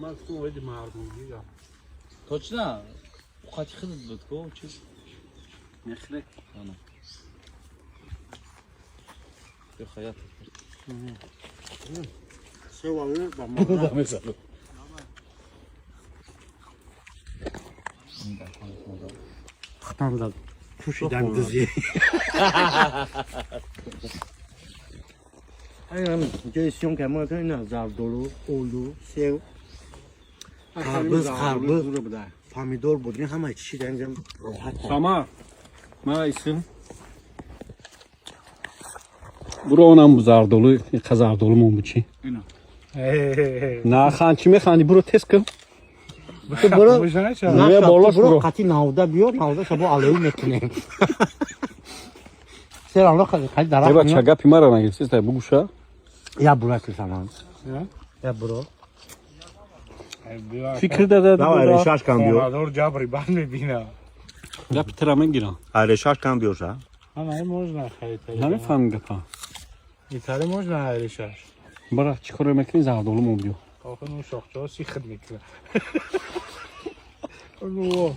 من سوید مردمی یا Точно. Ухати хизд буд ко чи? نخله Ана. Yo hayat. سوالو با ما Mesela. ختم زد پوشیدن دزی اینم جایسیون که ما این زردولو اولو سیو خربز پامیدور بود این همه چی دنجم راحت Tamam. Maisin. Bura onam bu zardolu, kazardolu mu bu çi? Na xan kimi xani bura tez kıl. برو Buraya borlaş برو bro. قطی نهوده بیار نهوده شبا علوی میکنیم سلام خیلی درخت Eba میاد çaga pimarana gitsin tabi bu kuşa. یا برو اکل سامان یا برو Fikirde de Давай решаш камбио. Дор ҷабри банд мебина. ya pitiramen giran. А решаш камбио ша. Ама ин можна хайта. Ne fahmi gapa. Итари можна решаш. Bırak çıkar emekli zardolu mu diyor. Охи ну шохчо си хид мекунад. Ну